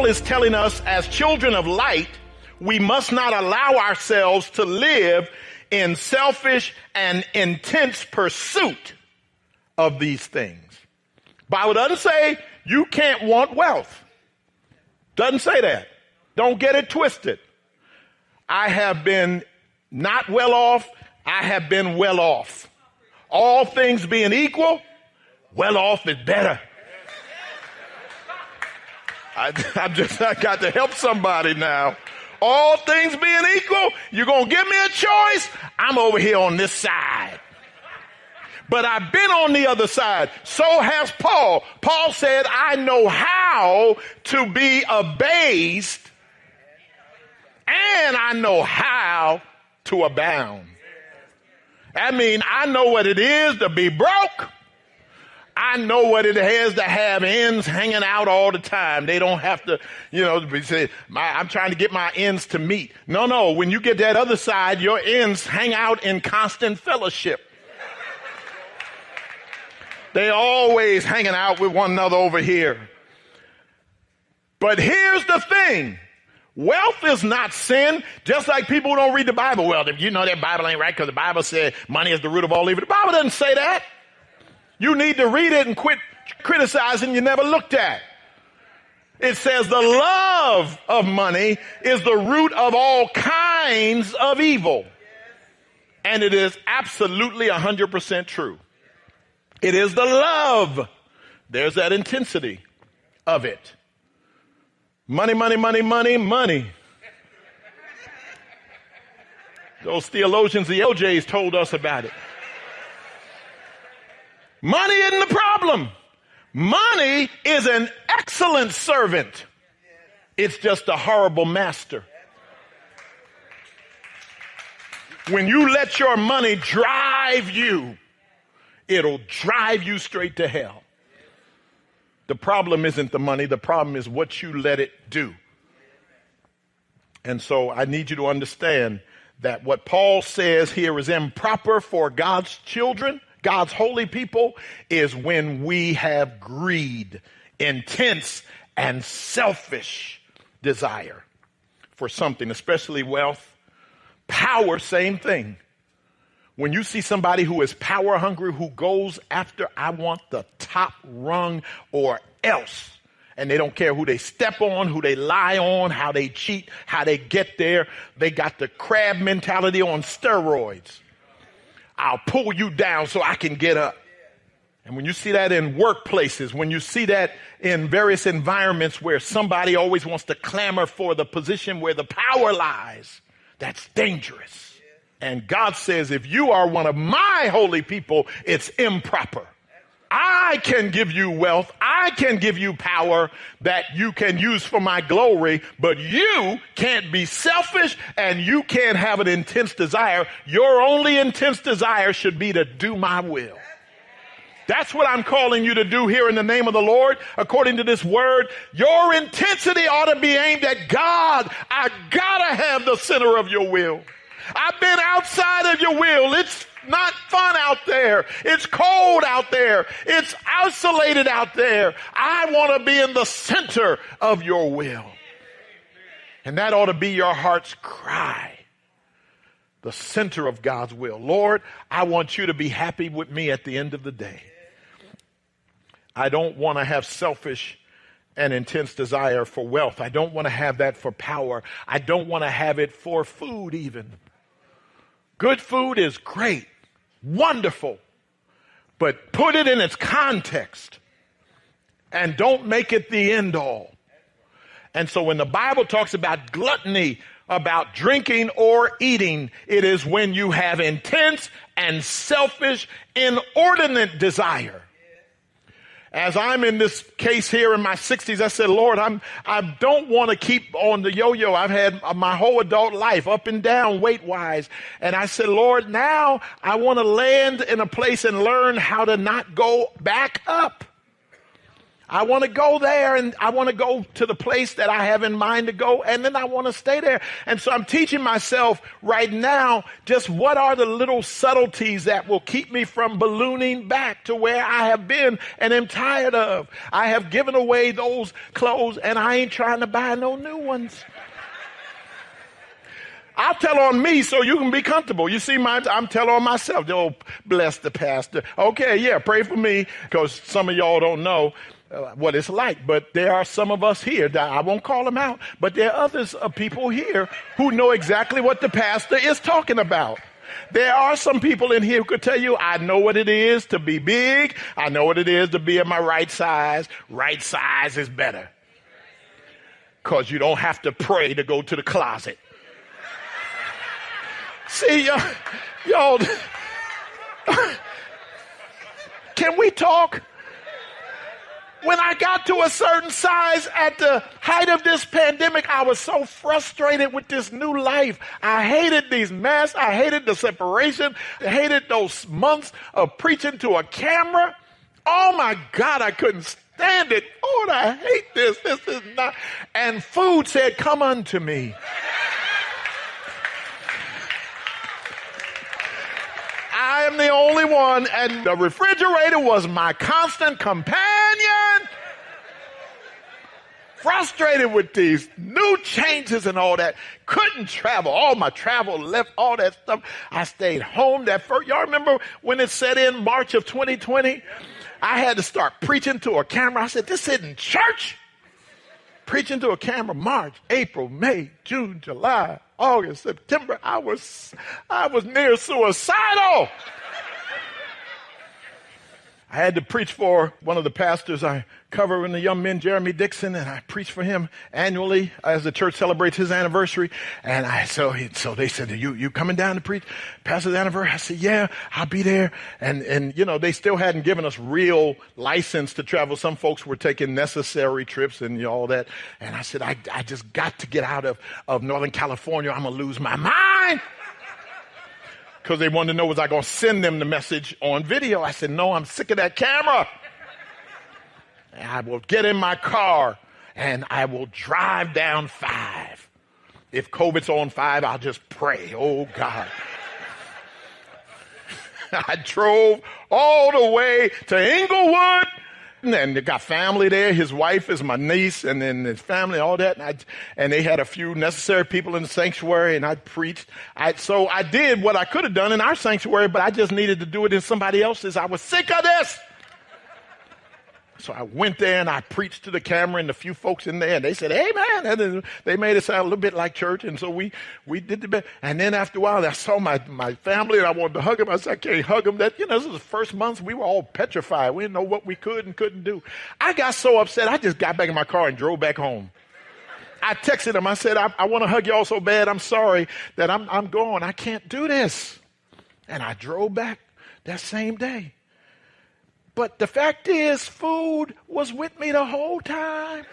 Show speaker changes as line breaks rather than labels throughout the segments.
Paul is telling us as children of light, we must not allow ourselves to live in selfish and intense pursuit of these things. Bible doesn't say you can't want wealth. Doesn't say that. Don't get it twisted. I have been not well off. I have been well off. All things being equal, well off is better. I got to help somebody now. All things being equal, you're going to give me a choice, I'm over here on this side. But I've been on the other side. So has Paul. Paul said, I know how to be abased, and I know how to abound. I mean, I know what it is to be broke. I know what it is to have ends hanging out all the time. They don't have to, say, I'm trying to get my ends to meet. No. When you get that other side, your ends hang out in constant fellowship. They always hanging out with one another over here. But here's the thing. Wealth is not sin. Just like people who don't read the Bible. Well, you know that Bible ain't right because the Bible said money is the root of all evil. The Bible doesn't say that. You need to read it and quit criticizing you never looked at. It says the love of money is the root of all kinds of evil. And it is absolutely 100% true. It is the love. There's that intensity of it. Money, money, money, money, money. Those theologians, the LJs, told us about it. Money isn't the problem. Money is an excellent servant. It's just a horrible master. When you let your money drive you, it'll drive you straight to hell. The problem isn't the money. The problem is what you let it do. And so I need you to understand that what Paul says here is improper for God's children, God's holy people, is when we have greed, intense and selfish desire for something, especially wealth. Power, same thing. When you see somebody who is power hungry, who goes after, I want the top rung or else. And they don't care who they step on, who they lie on, how they cheat, how they get there. They got the crab mentality on steroids. I'll pull you down so I can get up. And when you see that in workplaces, when you see that in various environments where somebody always wants to clamor for the position where the power lies, that's dangerous. And God says, if you are one of my holy people, it's improper. I can give you wealth. I can give you power that you can use for my glory, but you can't be selfish and you can't have an intense desire. Your only intense desire should be to do my will. That's what I'm calling you to do here in the name of the Lord. According to this word, your intensity ought to be aimed at God. I gotta have the center of your will. I've been outside of your will. It's not fun out there. It's cold out there. It's isolated out there. I want to be in the center of your will. And that ought to be your heart's cry. The center of God's will. Lord, I want you to be happy with me at the end of the day. I don't want to have selfish and intense desire for wealth. I don't want to have that for power. I don't want to have it for food even. Good food is great, wonderful, but put it in its context and don't make it the end all. And so when the Bible talks about gluttony, about drinking or eating, it is when you have intense and selfish, inordinate desire. As I'm in this case here in my 60s, I said, Lord, I don't want to keep on the yo-yo. I've had my whole adult life up and down weight-wise. And I said, Lord, now I want to land in a place and learn how to not go back up. I want to go there, and I want to go to the place that I have in mind to go, and then I want to stay there. And so I'm teaching myself right now just what are the little subtleties that will keep me from ballooning back to where I have been and am tired of. I have given away those clothes, and I ain't trying to buy no new ones. I'll tell on me so you can be comfortable. You see, I'm telling on myself. Oh, bless the pastor. Okay, yeah, pray for me, because some of y'all don't know what it's like. But there are some of us here that I won't call them out, but there are others of people here who know exactly what the pastor is talking about. There are some people in here who could tell you, I know what it is to be big. I know what it is to be in my right size. Right size is better, because you don't have to pray to go to the closet. See, y'all, can we talk? When I got to a certain size at the height of this pandemic, I was so frustrated with this new life. I hated these masks. I hated the separation. I hated those months of preaching to a camera. Oh my God, I couldn't stand it. Oh, I hate this. This is not. And food said, come unto me. I am the only one, and the refrigerator was my constant companion. Frustrated with these new changes and all that. Couldn't travel. All my travel left, all that stuff. I stayed home. Y'all remember when it set in March of 2020? I had to start preaching to a camera. I said, this isn't church. Preaching to a camera, March, April, May, June, July, August, September. I was near suicidal. I had to preach for one of the pastors I cover in the young men, Jeremy Dixon, and I preach for him annually as the church celebrates his anniversary. And so they said, you coming down to preach Pastor's anniversary? I said, yeah, I'll be there. And you know, they still hadn't given us real license to travel. Some folks were taking necessary trips and all that. And I said, I just got to get out of Northern California. I'm going to lose my mind. Because they wanted to know, was I going to send them the message on video? I said, no, I'm sick of that camera. And I will get in my car and I will drive down 5. If COVID's on 5, I'll just pray. Oh, God. I drove all the way to Inglewood. And they got family there. His wife is my niece, and then his family, all that. And they had a few necessary people in the sanctuary, and I preached. So I did what I could have done in our sanctuary, but I just needed to do it in somebody else's. I was sick of this. So I went there and I preached to the camera and a few folks in there, and they said, hey, man. And then they made it sound a little bit like church. And so we did the best. And then after a while, I saw my family and I wanted to hug them. I said, I can't hug them. This is the first month we were all petrified. We didn't know what we could and couldn't do. I got so upset, I just got back in my car and drove back home. I texted them. I said, I want to hug y'all so bad. I'm sorry that I'm going. I can't do this. And I drove back that same day. But the fact is, food was with me the whole time.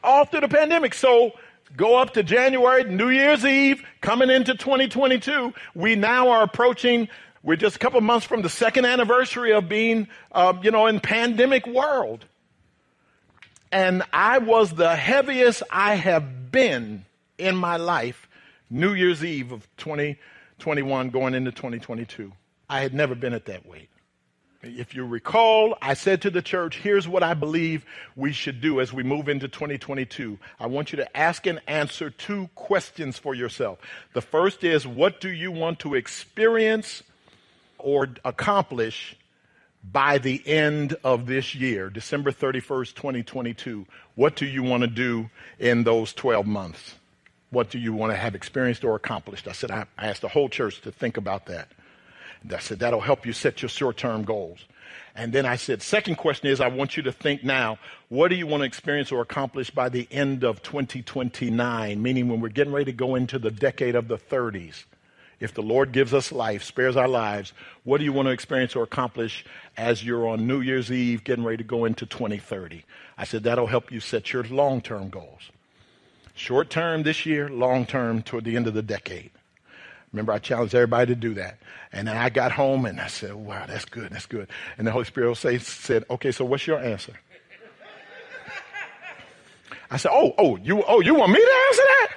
All through the pandemic. So go up to January, New Year's Eve, coming into 2022. We now are approaching, we're just a couple months from the second anniversary of being, in pandemic world. And I was the heaviest I have been in my life, New Year's Eve of 2021 going into 2022. I had never been at that weight. If you recall, I said to the church, here's what I believe we should do as we move into 2022. I want you to ask and answer 2 questions for yourself. The first is, what do you want to experience or accomplish by the end of this year, December 31st, 2022? What do you want to do in those 12 months? What do you want to have experienced or accomplished? I asked the whole church to think about that. I said, that'll help you set your short-term goals. And then I said, second question is, I want you to think now, what do you want to experience or accomplish by the end of 2029? Meaning when we're getting ready to go into the decade of the 30s. If the Lord gives us life, spares our lives, what do you want to experience or accomplish as you're on New Year's Eve getting ready to go into 2030? I said, that'll help you set your long-term goals. Short-term this year, long-term toward the end of the decade. Remember, I challenged everybody to do that. And then I got home and I said, wow, that's good, that's good. And the Holy Spirit said, okay, so what's your answer? I said, you want me to answer that?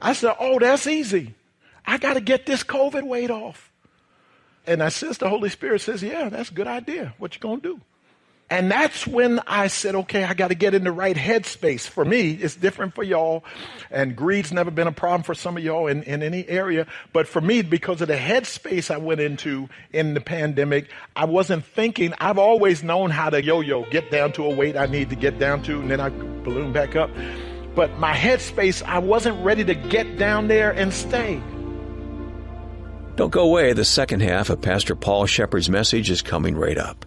I said, that's easy. I got to get this COVID weight off. And I sense the Holy Spirit says, yeah, that's a good idea. What you going to do? And that's when I said, okay, I got to get in the right headspace. For me, it's different for y'all. And greed's never been a problem for some of y'all in any area. But for me, because of the headspace I went into in the pandemic, I wasn't thinking. I've always known how to yo-yo, get down to a weight I need to get down to, and then I balloon back up. But my headspace, I wasn't ready to get down there and stay.
Don't go away. The second half of Pastor Paul Sheppard's message is coming right up.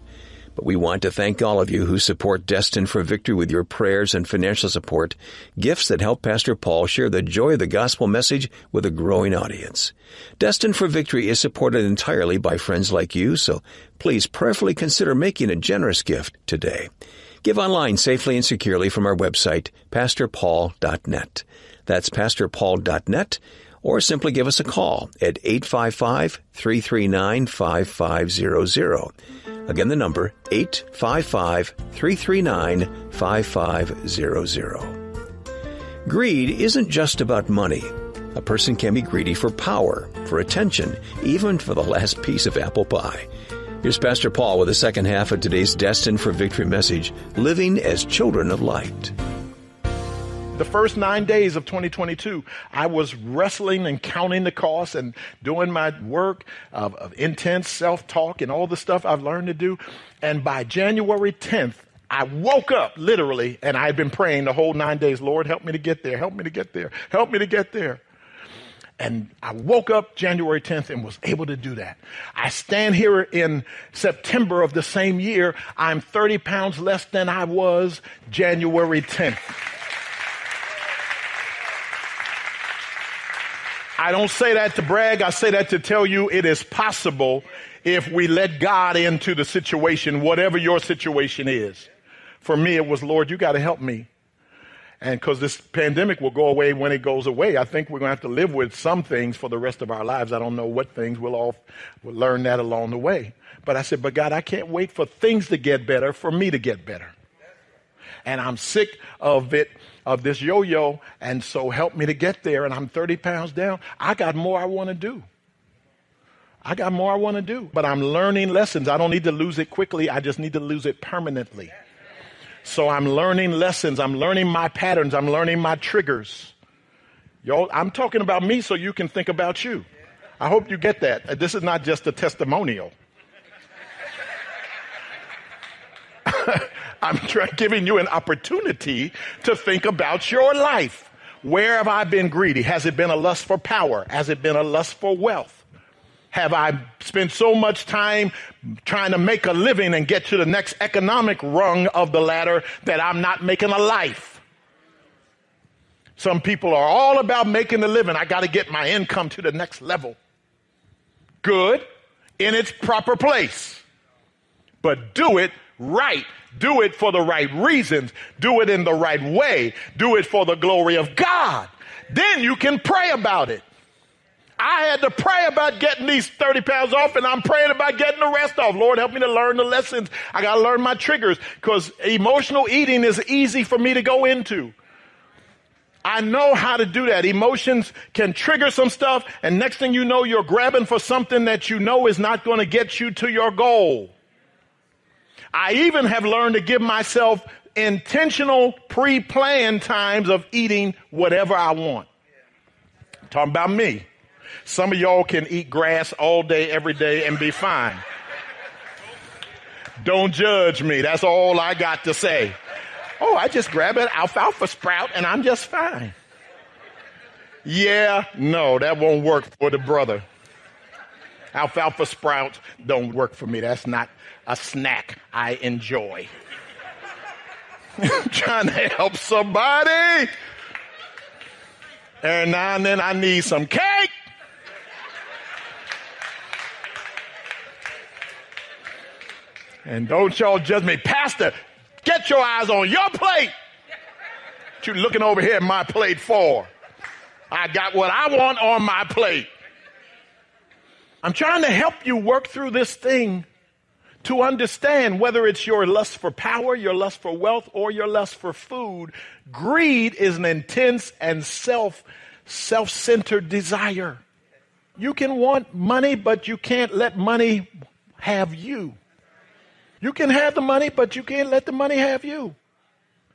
But we want to thank all of you who support Destined for Victory with your prayers and financial support, gifts that help Pastor Paul share the joy of the gospel message with a growing audience. Destined for Victory is supported entirely by friends like you, so please prayerfully consider making a generous gift today. Give online safely and securely from our website, pastorpaul.net. That's pastorpaul.net, or simply give us a call at 855-339-5500. Again, the number, 855-339-5500. Greed isn't just about money. A person can be greedy for power, for attention, even for the last piece of apple pie. Here's Pastor Paul with the second half of today's Destined for Victory message, Living as Children of Light.
The first 9 days of 2022, I was wrestling and counting the costs and doing my work of intense self-talk and all the stuff I've learned to do. And by January 10th, I woke up literally, and I had been praying the whole 9 days, Lord, help me to get there, help me to get there, help me to get there. And I woke up January 10th and was able to do that. I stand here in September of the same year. I'm 30 pounds less than I was January 10th. I don't say that to brag. I say that to tell you it is possible if we let God into the situation, whatever your situation is. For me, it was, Lord, you got to help me. And because this pandemic will go away when it goes away, I think we're going to have to live with some things for the rest of our lives. I don't know what things. We'll learn that along the way. But I said, but God, I can't wait for things to get better, for me to get better. And I'm sick of it, of this yo-yo, and so help me to get there. And I'm 30 pounds down. I got more I want to do. But I'm learning lessons. I don't need to lose it quickly. I just need to lose it permanently. So I'm learning lessons. I'm learning my patterns. I'm learning my triggers. Y'all, I'm talking about me so you can think about you. I hope you get that. This is not just a testimonial. I'm giving you an opportunity to think about your life. Where have I been greedy? Has it been a lust for power? Has it been a lust for wealth? Have I spent so much time trying to make a living and get to the next economic rung of the ladder that I'm not making a life? Some people are all about making a living. I got to get my income to the next level. Good, in its proper place. But do it right. Do it for the right reasons. Do it in the right way. Do it for the glory of God. Then you can pray about it. I had to pray about getting these 30 pounds off, and I'm praying about getting the rest off. Lord, help me to learn the lessons. I got to learn my triggers, because emotional eating is easy for me to go into. I know how to do that. Emotions can trigger some stuff, and next thing you know, you're grabbing for something that you know is not going to get you to your goal. I even have learned to give myself intentional pre-planned times of eating whatever I want. I'm talking about me. Some of y'all can eat grass all day, every day, and be fine. Don't judge me. That's all I got to say. Oh, I just grab an alfalfa sprout and I'm just fine. Yeah, no, that won't work for the brother. Alfalfa sprouts don't work for me. That's not a snack I enjoy. Trying to help somebody. And now and then I need some cake. And don't y'all judge me. Pastor, get your eyes on your plate. What you looking over here at my plate for? I got what I want on my plate. I'm trying to help you work through this thing to understand whether it's your lust for power, your lust for wealth, or your lust for food. Greed is an intense and self-centered desire. You can want money, but you can't let money have you. You can have the money, but you can't let the money have you.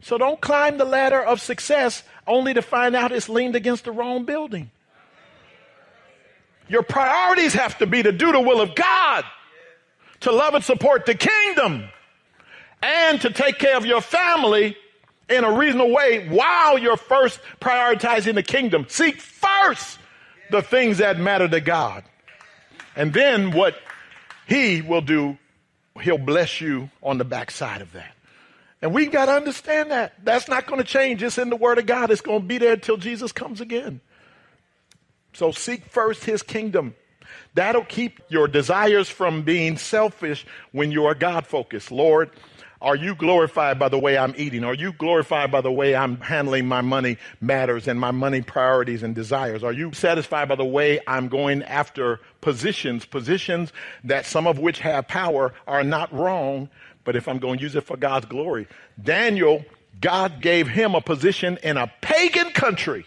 So don't climb the ladder of success only to find out it's leaned against the wrong building. Your priorities have to be to do the will of God, to love and support the kingdom, and to take care of your family in a reasonable way while you're first prioritizing the kingdom. Seek first the things that matter to God. And then what he will do, he'll bless you on the backside of that. And we've got to understand that. That's not going to change. It's in the Word of God. It's going to be there until Jesus comes again. So seek first his kingdom. That'll keep your desires from being selfish when you are God-focused. Lord, are you glorified by the way I'm eating? Are you glorified by the way I'm handling my money matters and my money priorities and desires? Are you satisfied by the way I'm going after positions that some of which have power are not wrong, but if I'm going to use it for God's glory? Daniel, God gave him a position in a pagan country.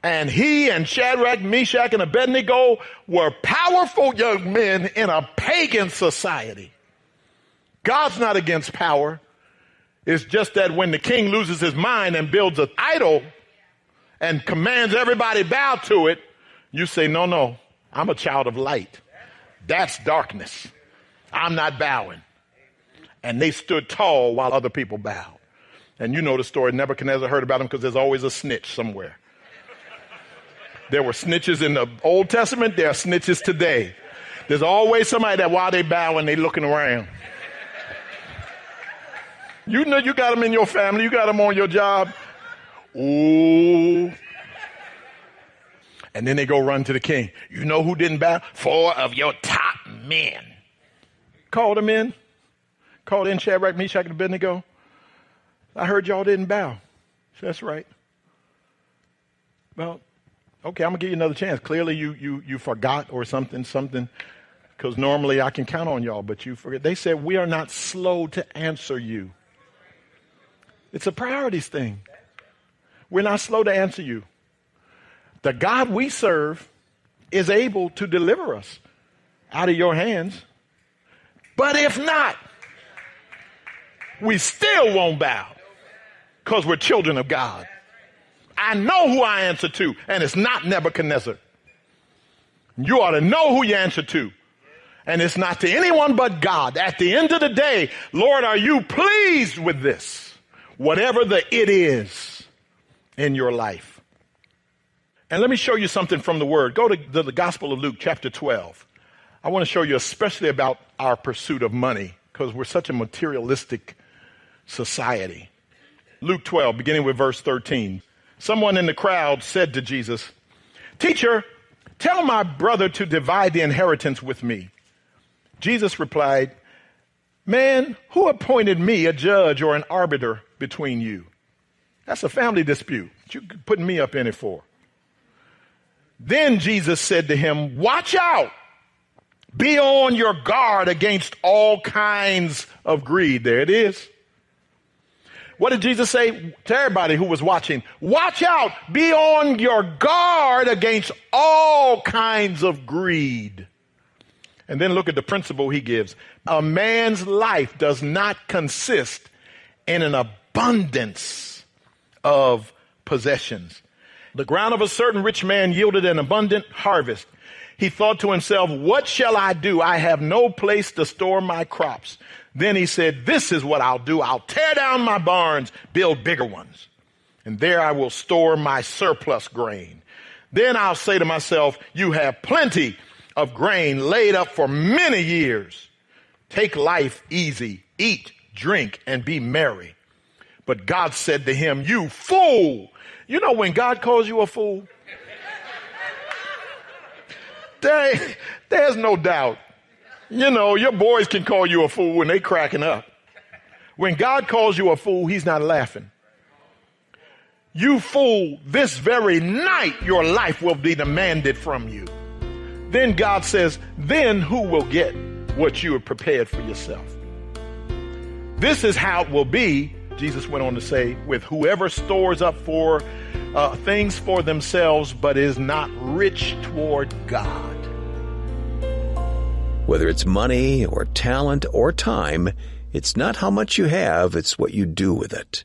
And he and Shadrach, Meshach, and Abednego were powerful young men in a pagan society. God's not against power. It's just that when the king loses his mind and builds an idol and commands everybody bow to it, you say, no, I'm a child of light. That's darkness. I'm not bowing. And they stood tall while other people bowed. And you know the story. Nebuchadnezzar heard about them because there's always a snitch somewhere. There were snitches in the Old Testament. There are snitches today. There's always somebody that while they bowing, they looking around. You know you got them in your family. You got them on your job. Ooh. And then they go run to the king. You know who didn't bow? 4 of your top men. Called them in. Called in Shadrach, Meshach, and Abednego. I heard y'all didn't bow. That's right. Well, okay, I'm going to give you another chance. Clearly you forgot or something, because normally I can count on y'all, but you forget. They said, we are not slow to answer you. It's a priorities thing. We're not slow to answer you. The God we serve is able to deliver us out of your hands. But if not, we still won't bow because we're children of God. I know who I answer to, and it's not Nebuchadnezzar. You ought to know who you answer to. And it's not to anyone but God. At the end of the day, Lord, are you pleased with this? Whatever the it is in your life. And let me show you something from the Word. Go to the Gospel of Luke, chapter 12. I want to show you especially about our pursuit of money, because we're such a materialistic society. Luke 12, beginning with verse 13. Someone in the crowd said to Jesus, "Teacher, tell my brother to divide the inheritance with me." Jesus replied, "Man, who appointed me a judge or an arbiter between you? That's a family dispute. What you putting me up in it for?" Then Jesus said to him, "Watch out. Be on your guard against all kinds of greed." There it is. What did Jesus say to everybody who was watching? Watch out. Be on your guard against all kinds of greed. And then look at the principle he gives. A man's life does not consist in an abundance of possessions. The ground of a certain rich man yielded an abundant harvest. He thought to himself, "What shall I do? I have no place to store my crops." Then he said, "This is what I'll do. I'll tear down my barns, build bigger ones, and there I will store my surplus grain. Then I'll say to myself, you have plenty of grain laid up for many years. Take life easy, eat, drink, and be merry." But God said to him, "You fool." You know when God calls you a fool? There's no doubt. You know, your boys can call you a fool and they cracking up. When God calls you a fool, he's not laughing. You fool, this very night your life will be demanded from you. Then God says, then who will get what you have prepared for yourself? This is how it will be, Jesus went on to say, with whoever stores up for things for themselves, but is not rich toward God.
Whether it's money or talent or time, it's not how much you have, it's what you do with it.